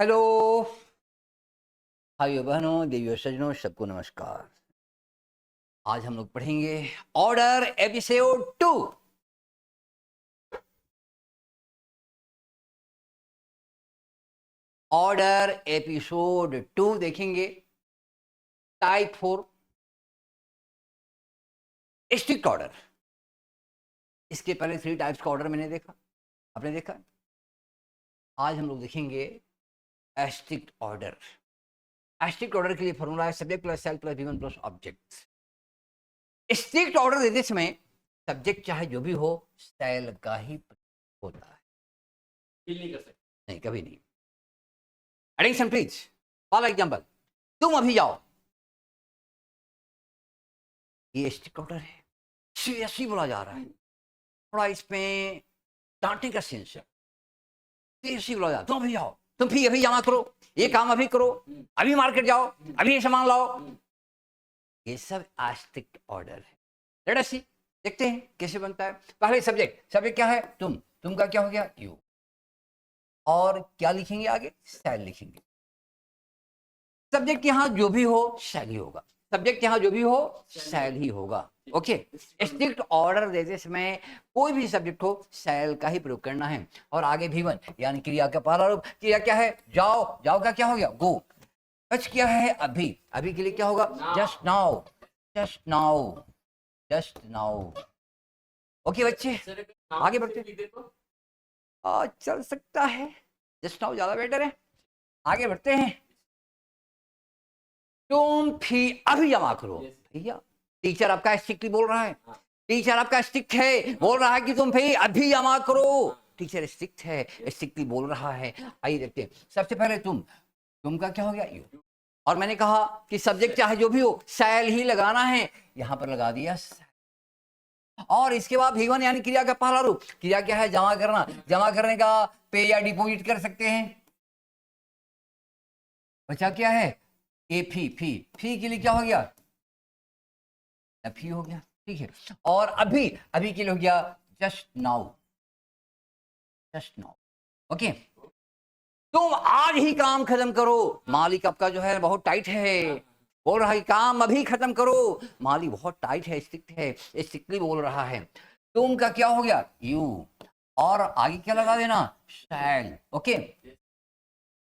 Hello भाइयों बहनों देवियों सज्जनों सबको नमस्कार। आज हम लोग पढ़ेंगे ऑर्डर एपिसोड 2। ऑर्डर एपिसोड 2 देखेंगे। Type 4 strict order. इसके पहले 3 टाइप्स का ऑर्डर मैंने देखा, आपने देखा। आज हम लोग देखेंगे स्ट्रिक्ट ऑर्डर। स्ट्रिक्ट ऑर्डर के लिए फॉर्मूला है subject plus shall plus V one plus object. Strict order देते समय सब्जेक्ट चाहे जो भी हो सेल का ही होता है, नहीं कर सकते। नहीं कभी नहीं। Addition please. फॉर एग्जांपल, तुम अभी जाओ, ये स्ट्रिक्ट ऑर्डर है, सीरियसली बोला जा रहा है, थोड़ा इसमें डांटने का सेंस है। सीरियसली बोला जा रहा है, तुम अभी जाओ, तुम फी अभी जमा करो, ये काम अभी करो, अभी मार्केट जाओ, अभी ये सामान लाओ। ये सब स्ट्रिक्ट ऑर्डर है। लेट अस सी, देखते हैं कैसे बनता है। पहले सब्जेक्ट, सब्जेक्ट क्या है? तुम का क्या हो गया? यू। और क्या लिखेंगे आगे? सेल लिखेंगे। सब्जेक्ट यहां जो भी हो सेल ही होगा, सब्जेक्ट यहां जो भी हो सेल ही होगा। ओके, स्ट्रिक्ट ऑर्डर देते समय कोई भी सब्जेक्ट हो सेल का ही प्रयोग करना है। और आगे भी1 यानी क्रिया का पहला रूप। क्रिया क्या है? जाओ। जाओ का क्या हो गया? गो। टच क्या है? अभी। अभी के लिए क्या होगा? Just now, just now, just now. Okay बच्चे, आगे बढ़ते। चल सकता है, जस्ट नाउ ज्यादा बेटर है। आगे बढ़ते हैं। तुम फी अभी जमा करो। भैया टीचर आपका स्ट्रिक्टली बोल रहा है, टीचर आपका स्ट्रिक्ट है, बोल रहा है कि तुम फी अभी जमा करो। टीचर स्ट्रिक्ट है, स्ट्रिक्टली बोल रहा है। आइए देखते हैं। सबसे पहले तुम का क्या हो गया? यू। और मैंने कहा कि सब्जेक्ट चाहे जो भी हो सेल ही लगाना है, यहां पर लगा दिया सेल। और इसके बाद भी1 यानी क्रिया का पहला रूप। क्रिया क्या है? जमा करना। जमा करने का पे या डिपॉजिट कर सकते हैं। बचा क्या है? ए फी। फी के लिए क्या हो गया? फी हो गया, ठीक है। और अभी, अभी के लिए हो गया just now, just now. Okay, तुम आज ही काम खत्म करो। मालिक आपका जो है बहुत टाइट है, बोल रहा है काम अभी खत्म करो। माली बहुत टाइट है, स्ट्रिक्ट है, स्ट्रिक्टली बोल रहा है। तुम का क्या हो गया? यू। और आगे क्या लगा देना? शैल। ओके,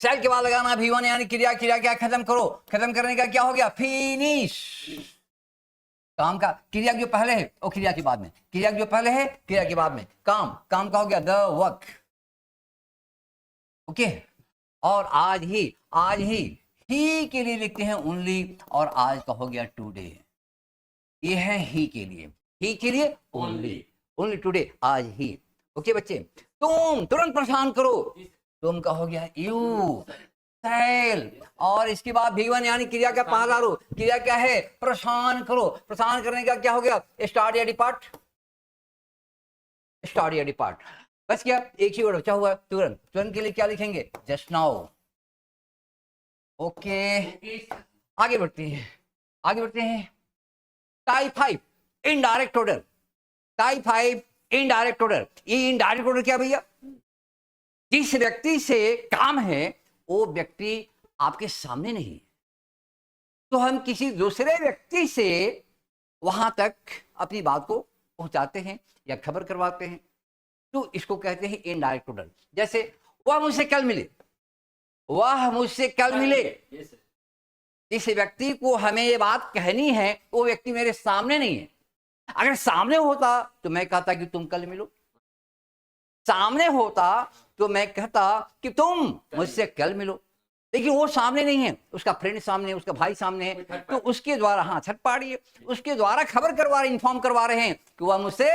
शैल के बाद लगाना भी1 यानी क्रिया। क्रिया क्या? खत्म करो। खत्म करने का क्या हो गया? फिनिश। काम का क्रिया जो पहले है और क्रिया के बाद में, क्रिया जो पहले है क्रिया के बाद में, काम। काम का हो गया द वर्क। ओके, और आज ही के लिए लिखते हैं ओनली। और आज का हो गया टुडे। ये है ही के लिए ओनली, ओनली टुडे, आज ही। ओके बच्चे, तुम तुरंत परेशान करो। तुम का हो गया यू। सेल। और इसके बाद भी1 यानी क्रिया का पहला रूप। क्रिया क्या है? परेशान करो। परेशान करने का क्या हो गया? स्टार्ट या डिपार्ट। स्टार्ट या डिपार्ट। बस क्या, एक ही वर्ड बचा हुआ है, तुरंत। तुरंत के लिए क्या लिखेंगे? Just now. ओके, आगे बढ़ते हैं, आगे बढ़ते हैं। Type 5 indirect order. Type 5 indirect order. ये इनडायरेक्ट ऑर्डर क्या भैया? जिस व्यक्ति से काम है वो व्यक्ति आपके सामने नहीं है, तो हम किसी दूसरे व्यक्ति से वहां तक अपनी बात को पहुंचाते हैं या खबर करवाते हैं, तो इसको कहते हैं इनडायरेक्ट ऑर्डर। जैसे वह मुझसे कल मिले, वह मुझसे कल मिले। जिस व्यक्ति को हमें ये बात कहनी है वो व्यक्ति मेरे सामने नहीं है। अगर सामने होता तो मैं कहता कि तुम कल मिलो, सामने होता तो मैं कहता कि तुम मुझसे कल मिलो। लेकिन वो सामने नहीं है, उसका फ्रेंड सामने है, उसका भाई सामने है, तो उसके द्वारा, हाँ छठ पाड़ी है, उसके द्वारा खबर करवा रहे, इन्फॉर्म करवा रहे हैं कि वह मुझसे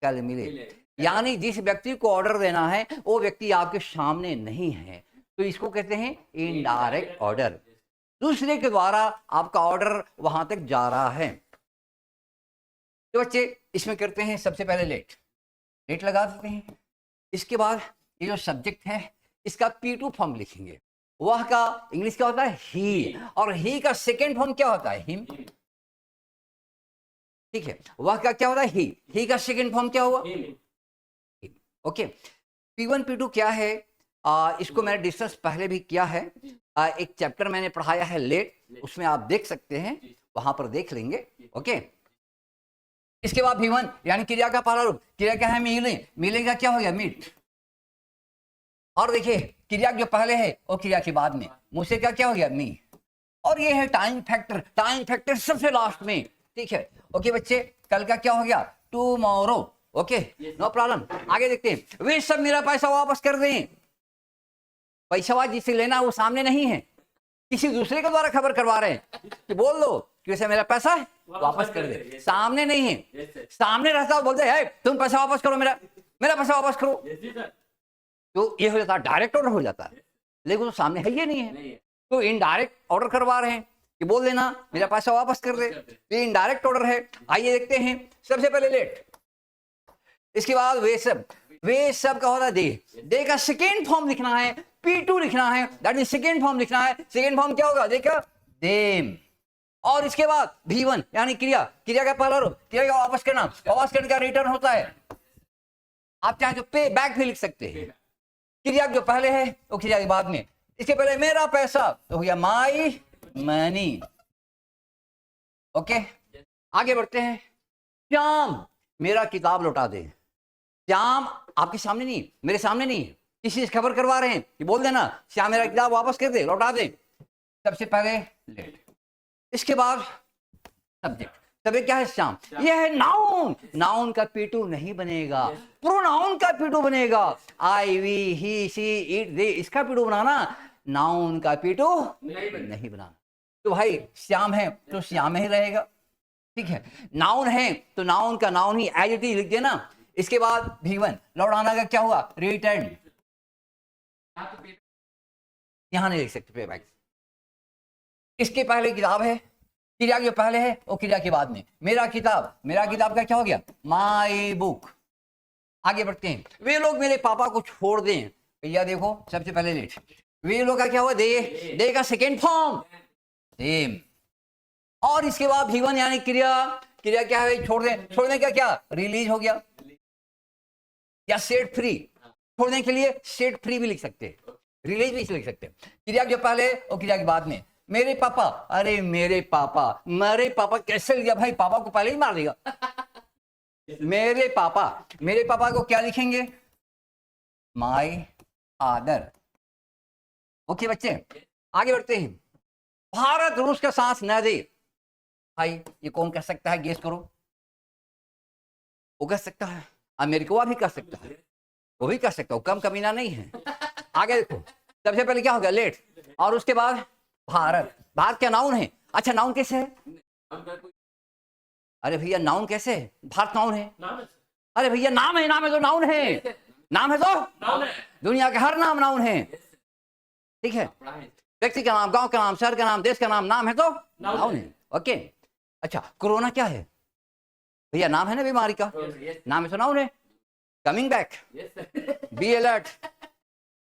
कल मिले। यानी जिस व्यक्ति को ऑर्डर देना है वो व्यक्ति आपके सामने नहीं है, तो इसको कहते हैं इनडायरेक्ट ऑर्डर। दूसरे के द्वारा आपका ऑर्डर वहां तक जा रहा है। तो बच्चे इसमें करते हैं सबसे पहले लेट, लेट लगा देते हैं। इसके बाद ये जो सब्जेक्ट है इसका P2 फॉर्म लिखेंगे। वह का इंग्लिश क्या होता है? ही। और ही का सेकेंड फॉर्म क्या होता है? हिम। ठीक है, वह का क्या होता है? ही का सेकेंड फॉर्म क्या हुआ? हिम। ओके, P1 P2 क्या है? इसको मैंने डिस्कस पहले भी किया है। एक चैप्टर मैंने पढ़ाया है लेट, उसमें आप देख सकते हैं, वहां पर देख लेंगे। ओके, इसके बाद V1 यानी क्रिया का पहला रूप, क्रिया क्या है? मिले, मिलेगा क्या हो गया? मीट। और देखिए क्रिया जो पहले है और क्रिया के बाद में मुझसे क्या हो गया? मी। और ये है टाइम फैक्टर, टाइम फैक्टर सबसे लास्ट में। ठीक है, ओके बच्चे, कल का क्या हो गया? टुमारो। Okay, no problem. आगे देखते हैं। वे सब मेरा पैसा वापस कर दें। पैसा जिसे लेना वो सामने नहीं है, किसी दूसरे के द्वारा खबर करवा रहे हैं कि बोल दो कि वैसे मेरा पैसा है वापस कर दे, सामने नहीं है। सामने रहता हो बोलते है तुम पैसा वापस करो, मेरा पैसा वापस करो, तो ये हो जाता है डायरेक्ट ऑर्डर हो जाता है। लेकिन तो सामने है, ये नहीं है, तो इनडायरेक्ट ऑर्डर करवा रहे हैं कि बोल देना मेरा पैसा वापस कर दे, तो ये इनडायरेक्ट ऑर्डर है। आइए देखते हैं। सबसे पहले लेट, इसके बाद वे सब का होता है दे का सेकेंड फॉर्म लिखना है, P2 लिखना है, दैट इज सेकेंड फॉर्म लिखना है। सेकेंड फॉर्म क्या होगा? देखा, देम। और इसके बाद V1 यानी क्रिया का पहला रूप, क्रिया का वापस करने का रिटर्न होता है। आप चाहे तो पे बैक भी लिख सकते हैं। क्रिया जो पहले है वो क्रिया के बाद में। इसके पहले मेरा पैसा तो हो गया माई मनी। ओके, आगे बढ़ते हैं। श्याम मेरा किताब लौटा दे। श्याम आपके सामने नहीं, मेरे सामने नहीं, किसी से खबर करवा रहे हैं कि बोल देना श्याम मेरा किताब वापस कर दे, लौटा दे। सबसे पहले लेट, इसके बाद सब्जेक्ट। सब्जेक्ट क्या है? श्याम। यह है नाउन, नाउन का P2 नहीं बनेगा, प्रोनाउन का P2 बनेगा। आई, वी, ही, शी, इट, दे, इसका P2 बनाना, नाउन का P2 नहीं बनाना। तो भाई श्याम है तो श्याम ही रहेगा। ठीक है, नाउन है तो नाउन का नाउन ही एज इट इज लिख देना। इसके बाद V1 लौटाना का क्या हुआ? रिटर्न। यहां नहीं लिख सकते पे बैक। इसके पहले किताब है, क्रिया जो पहले है वो क्रिया के बाद में। मेरा किताब का क्या हो गया? My book. आगे बढ़ते हैं। वे लोग मेरे पापा को छोड़ दें। भैया देखो, सबसे पहले लेट, वे लोग का क्या हुआ? दे का सेकेंड फॉर्म सेम। और इसके बाद V1 यानी क्रिया क्या है? छोड़ने का क्या? रिलीज हो गया या सेट फ्री। छोड़ने के लिए सेट फ्री भी लिख सकते हैं, रिलीज भी लिख सकते हैं। क्रिया जो पहले और क्रिया के बाद में। मेरे पापा, अरे मेरे पापा कैसे लिया भाई? पापा को पहले ही मार देगा। मेरे पापा को क्या लिखेंगे? My father. ओके बच्चे, आगे बढ़ते हैं। भारत रूस का साथ न दे। भाई ये कौन कर सकता है? गेस करो। वो कर सकता है, अमेरिका भी कर सकता है, वो भी कर सकता है, वो कम कमीना नहीं है। आगे देखो, सबसे पहले क्या हो गया? लेट, और उसके बाद भारत क्या नाउन है? अच्छा, नाउन कैसे है? अरे भैया नाउन कैसे है? भारत नाउन है। अरे भैया नाम है तो नाउन है, नाम है तो दुनिया के हर नाम नाउन है। ठीक है, व्यक्ति का नाम, गांव का नाम, शहर का नाम, देश का नाम है तो नाउन है। ओके, अच्छा, कोरोना क्या है? भैया नाम है ना बीमारी का, नाम है तो नाउन है। Coming back, be alert.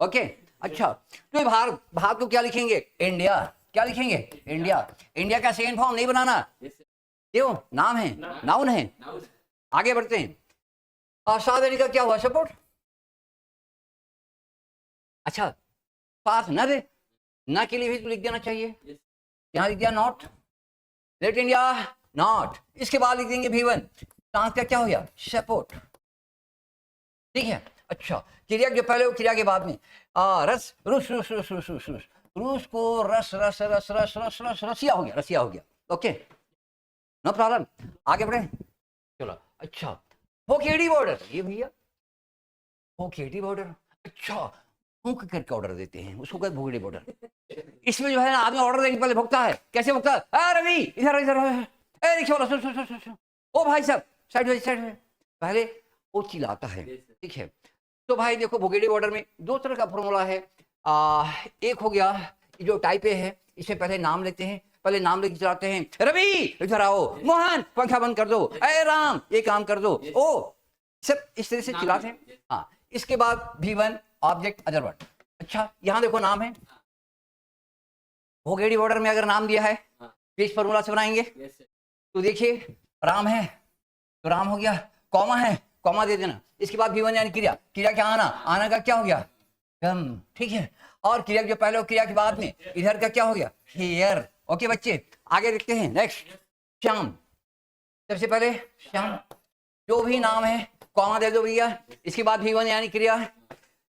Okay, अच्छा, तो भारत को क्या लिखेंगे? इंडिया। क्या लिखेंगे? इंडिया का सेकेंड फॉर्म नहीं बनाना, क्यों? नाम है, नाउन है। आगे बढ़ते हैं। साथ का क्या हुआ? सपोर्ट। अच्छा, साथ न दे, ना के लिए भी तो लिख देना चाहिए, यहां लिख दिया नॉट। Late India not. इसके बाद लिख देंगे V1, साथ का क्या हो गया? सपोर्ट। ठीक है, अच्छा, क्रिया जो पहले हो क्रिया के बाद में। रूस को रसिया हो गया। ओके, नो प्रॉब्लम, आगे बढ़े। चलो, अच्छा, होकेडी बॉर्डर। ये भैया होकेडी बॉर्डर, अच्छा, फूंक करके ऑर्डर देते हैं उसको, कहते भोगड़ी बॉर्डर। इसमें जो है ना, आदमी ऑर्डर देने पहले भोगता है। कैसे भोगता है? रवि इधर रिक्शा वाला, ओ भाई साहब साइड। पहले वो चिल्लाता है। ठीक है, तो भाई देखो, भोगेडी बॉर्डर में दो तरह का फॉर्मूला है। एक हो गया जो टाइप ए है, इसमें पहले नाम लेते हैं, पहले नाम लेके चलाते हैं। रवि इधर आओ, मोहन पंखा बंद कर दो, अरे राम ये काम कर दो, ओ सब इस तरह से चिल्लाते हैं। हाँ, इसके बाद V1 ऑब्जेक्ट अदर वर्ड। अच्छा, यहां देखो नाम है, भोगेडी बॉर्डर में अगर नाम दिया है किस फॉर्मूला से बनाएंगे? तो देखिए, राम है तो राम हो गया, कॉमा है, कॉमा दे देना। इसके बाद V1 यानी क्रिया क्या आना का क्या हो गया? कम, ठीक है। और क्रिया जो पहले और क्रिया के बाद में इधर का क्या हो गया, हेयर। ओके बच्चे, आगे देखते हैं। नेक्स्ट, श्याम। सबसे पहले श्याम, जो भी नाम है कॉमा दे दो भैया, इसके बाद V1 यानी क्रिया।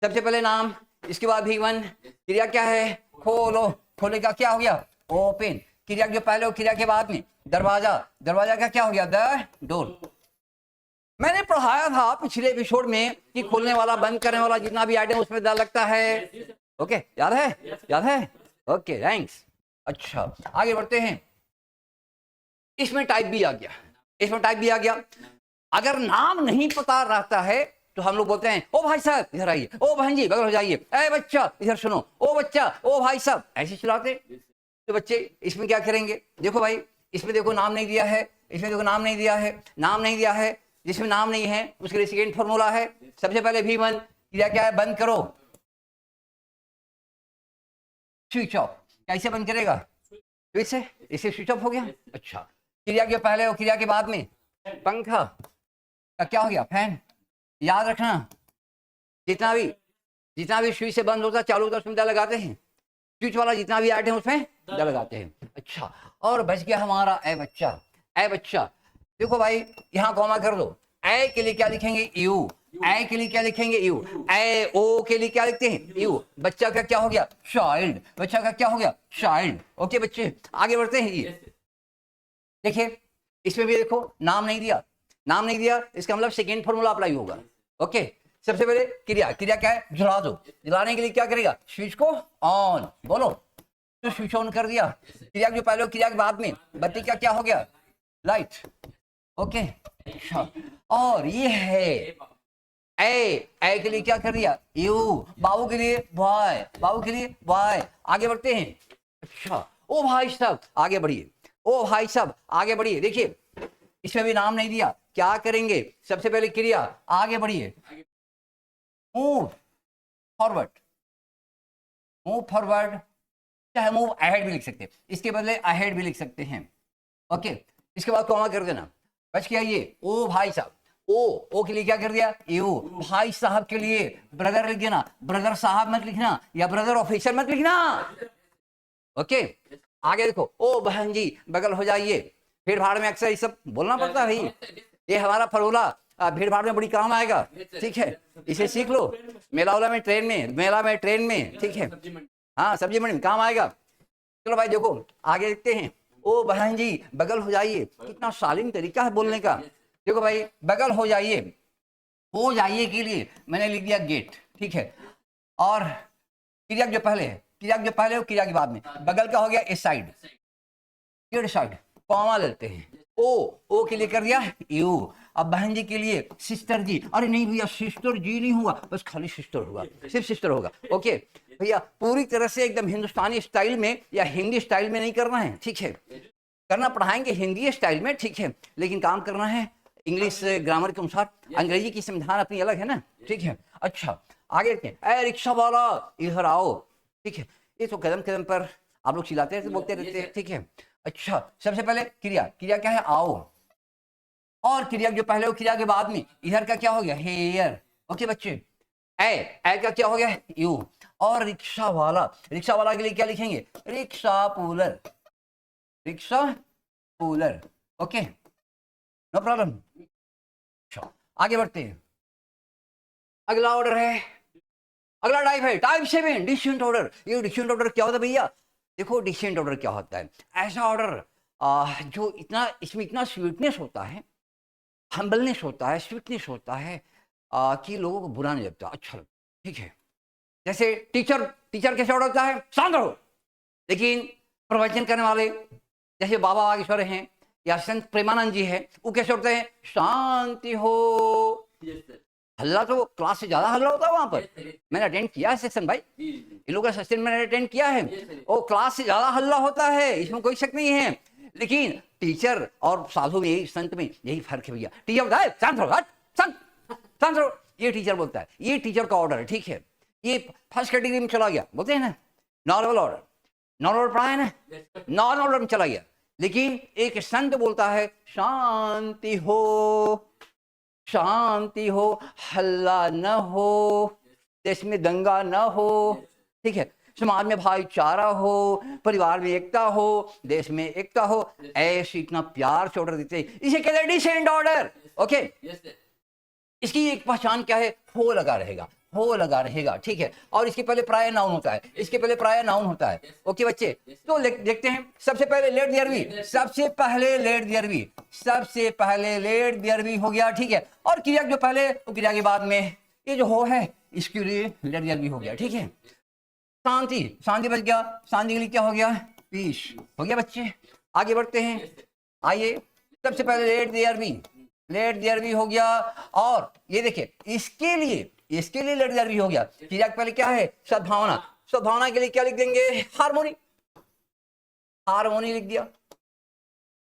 सबसे पहले नाम, इसके बाद V1, क्रिया क्या है, खोलो। खोले का क्या हो गया, ओपन। क्रिया जो पहले और क्रिया के बाद में दरवाजा, दरवाजा का क्या हो गया, द डोर। मैंने पढ़ाया था पिछले एपिसोड में कि खोलने वाला बंद करने वाला जितना भी आइटम उसमें द लगता है। ओके, याद है, याद है। Okay thanks. अच्छा आगे बढ़ते हैं। इसमें टाइप भी आ गया, इसमें टाइप भी आ गया। अगर नाम नहीं पता रहता है तो हम लोग बोलते हैं ओ भाई साहब इधर आइए, ओ बहन जी बगल हो जाइए, ए बच्चा इधर सुनो, ओ बच्चा, ओ भाई साहब, ऐसे चलाते। तो बच्चे इसमें क्या करेंगे, देखो भाई इसमें देखो नाम नहीं दिया है, इसमें देखो नाम नहीं दिया है, नाम नहीं दिया है। जिसमें नाम नहीं है उसके लिए सेकेंड फॉर्मूला है। सबसे पहले V1 क्रिया क्या है, बंद करो, स्विच ऑफ। कैसे बंद करेगा, स्विच से, इसे स्विच ऑफ हो गया। अच्छा, क्रिया के पहले और क्रिया के बाद में पंखा का क्या हो गया, फैन। याद रखना जितना भी स्विच से बंद होता चालू होता उसमें द लगाते हैं, स्विच वाला जितना भी आइटम उसमें द लगाते हैं। अच्छा, और बच गया हमारा ए बच्चा। ए बच्चा देखो भाई यहाँ कॉमा कर दो। ए के लिए क्या लिखेंगे, यू। ए के लिए क्या लिखेंगे, यू। ए ओ के लिए क्या लिखते हैं, यू। बच्चा का क्या हो गया, चाइल्ड। बच्चा का क्या हो गया, चाइल्ड। ओके बच्चे आगे बढ़ते हैं। ये देखिए इसमें भी देखो नाम नहीं दिया, नाम नहीं दिया, इसका मतलब सेकेंड फॉर्मूला अप्लाई होगा। ओके, सबसे पहले क्रिया, क्रिया क्या है, जला दो। जलाने के लिए क्या करेगा, स्विच को ऑन, बोलो तो स्विच ऑन कर दिया। क्रिया जो पहले क्रिया के बाद में बत्ती का क्या हो गया, लाइट। ओके, अच्छा, और ये है ए के लिए क्या कर दिया, यू। बाबू के लिए बॉय, बाबू के लिए बॉय। आगे बढ़ते हैं। अच्छा, ओ भाई साहब आगे बढ़िए, ओ भाई साहब आगे बढ़िए। देखिए इसमें भी नाम नहीं दिया, क्या करेंगे, सबसे पहले क्रिया, आगे बढ़िए, मूव फॉरवर्ड, मूव फॉरवर्ड, चाहे मूव अहेड भी लिख सकते हैं, इसके बदले अहेड भी लिख सकते हैं। ओके, इसके बाद कॉमा कर देना। बच गया ये ओ भाई साहब। ओ के लिए क्या कर दिया, यू। भाई साहब के लिए ब्रदर लिख देना, ब्रदर साहब मत लिखना या ब्रदर ऑफिसर मत लिखना। ओके, आगे देखो, ओ बहन जी बगल हो जाइए। भीड़ भाड़ में अक्सर ये सब बोलना पड़ता है भाई, ये हमारा फॉर्मूला भीड़ भाड़ में बड़ी काम आएगा, ठीक है, इसे सीख लो। मेला वाला में, ट्रेन में, मेला में, ट्रेन में, ठीक है, हाँ सब्जी मंडी में काम आएगा। चलो भाई देखो आगे देखते हैं। ओ बहन जी बगल हो जाइए, कितना शालीन तरीका है बोलने का। देखो भाई बगल हो जाइए, हो जाइए के लिए मैंने लिख दिया गेट, ठीक है। और क्रिया जो पहले है, क्रिया जो पहले और क्रिया के बाद में बगल का हो गया इस साइड, ये साइड, कॉमा लेते हैं। ओ के लिए कर दिया यू। अब बहन जी के लिए सिस्टर जी, अरे नहीं भैया सिस्टर जी नहीं हुआ, बस खाली सिस्टर होगा, सिर्फ सिस्टर होगा। ओके भैया पूरी तरह से एकदम हिंदुस्तानी स्टाइल में या हिंदी स्टाइल में नहीं करना है, ठीक है, करना पढ़ाएंगे हिंदी स्टाइल में, ठीक है, लेकिन काम करना है इंग्लिश ग्रामर के अनुसार। अंग्रेजी की संविधान अपनी अलग है ना, ठीक है। अच्छा आगे देखते हैं, ए रिक्शा वाला इधर आओ, ठीक है। ये तो कदम कदम पर आप लोग चिल्लाते रहते, बोलते रहते हैं, ठीक है। अच्छा सबसे पहले क्रिया, क्रिया क्या है, आओ। और क्रिया जो पहले हो क्रिया के बाद में इधर का क्या हो गया, हेयर। ओके बच्चे, ए का क्या हो गया, यू। और रिक्शा वाला, रिक्शा वाला के लिए क्या लिखेंगे, rickshaw puller, rickshaw puller. Okay no problem. अच्छा आगे बढ़ते हैं। अगला ऑर्डर है, अगला टाइप है टाइप 7 डिसेंट ऑर्डर। ये डिसेंट ऑर्डर क्या होता है भैया, देखो डिसेंट ऑर्डर क्या होता है, ऐसा ऑर्डर जो इतना, इसमें इतना स्वीटनेस होता है, हम्बलनेस होता है, स्वीटनेस होता है कि लोगों को बुरा नहीं लगता, अच्छा लगता, ठीक है। जैसे टीचर, टीचर कैसे ऑर्डर होता है, शांत रहो। लेकिन प्रवचन करने वाले जैसे बाबा बागेश्वर हैं या संत प्रेमानंद जी है, वो कैसे होते हैं, शांति हो। हल्ला तो क्लास से ज्यादा हल्ला होता है वहां पर, मैंने अटेंड किया है सेक्शन भाई, इन लोगों का सेक्शन मैंने अटेंड किया है, वो क्लास से ज्यादा हल्ला होता है, इसमें कोई शक नहीं है। लेकिन टीचर और साधु में यही, संत में यही फर्क है भैया। टीचर बोलता है शांत रहो, शांत रहो, ये टीचर बोलता है, ये टीचर का ऑर्डर है, ठीक है। ये फर्स्ट कैटेगरी में चला गया, बोलते हैं ना नॉर्मल ऑर्डर, नॉर्मल ऑर्डर पढ़ा है ना, नॉर्मल ऑर्डर में चला गया। लेकिन एक संत बोलता है शांति हो, शांति हो, हल्ला न हो, देश में दंगा न हो, ठीक है, समाज में भाईचारा हो, परिवार में एकता हो, देश में एकता हो, ऐसे इतना प्यार से ऑर्डर देते हैं, इसे कहते हैं descent order. Okay, Yes, sir. इसकी एक पहचान क्या है, हो लगा रहेगा, हो लगा रहेगा, ठीक है, और इसके पहले प्राय नाउन होता है, इसके पहले प्राय नाउन होता है। ओके बच्चे, तो देखते हैं, सबसे पहले लेट देयर बी, सबसे पहले लेट देयर बी, सबसे पहले लेट देयर बी हो गया, ठीक है, और क्रिया जो पहले वो क्रिया के बाद में ये जो हो है इसके लिए लेट देयर बी हो गया, ठीक है। शांति, शांति बच गया, शांति के लिए क्या हो गया, पीस हो गया बच्चे। आगे बढ़ते हैं, आइए, सबसे पहले let there be, let there be हो गया, और ये देखिए इसके लिए लेट देयर बी हो गया। क्रिया के पहले क्या है, सद्भावना, सद्भावना के लिए क्या लिख देंगे, हार्मोनी, हार्मोनी लिख दिया।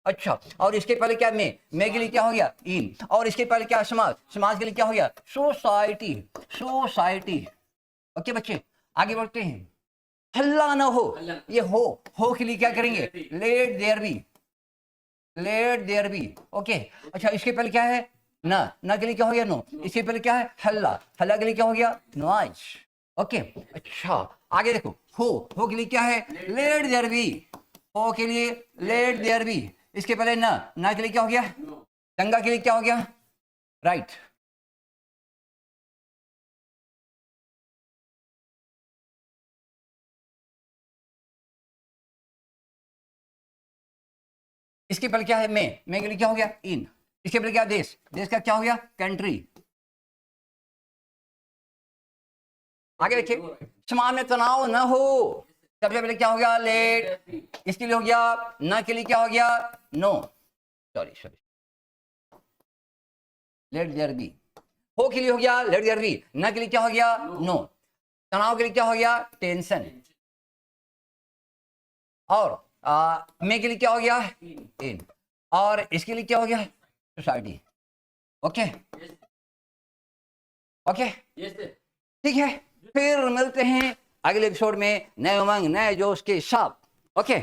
अच्छा, और इसके पहले क्या, में के लिए क्या हो गया, इन, और इसके पहले क्या, समाज, समाज के लिए क्या हो गया, सोसाइटी, सोसाइटी। ओके बच्चे, आगे बढ़ते हैं, हल्ला ना हो, ये हो के लिए क्या करेंगे, let there be, let there be. Okay, अच्छा, इसके पहले क्या है, ना के लिए क्या हो गया, नो, इसके पहले क्या है, हल्ला, हल्ला के लिए क्या हो गया, नॉइज। ओके, अच्छा, आगे देखो, हो के लिए क्या है, लेट देयर बी, हो के लिए लेट देयर बी, इसके पहले ना के लिए क्या हो गया, दंगा के लिए क्या हो गया, राइट। इसके पहले क्या है, में के लिए क्या हो गया, इन, इसके पहले क्या, देश, देश का क्या हो गया, कंट्री। आगे देखिए, समाज में तनाव न हो, सबसे पहले क्या हो गया, लेट, इसके लिए हो गया, ना के लिए क्या हो गया, no, sorry, let there be, हो के लिए हो गया लेट देयर बी, ना के लिए क्या हो गया, नो, तनाव के लिए क्या हो गया, टेंशन, और में के लिए क्या हो गया, इन, और इसके लिए क्या हो गया, society. Okay, okay, Yes, sir. ठीक है, फिर मिलते हैं अगले एपिसोड में नए उमंग नए जोश के साथ। ओके।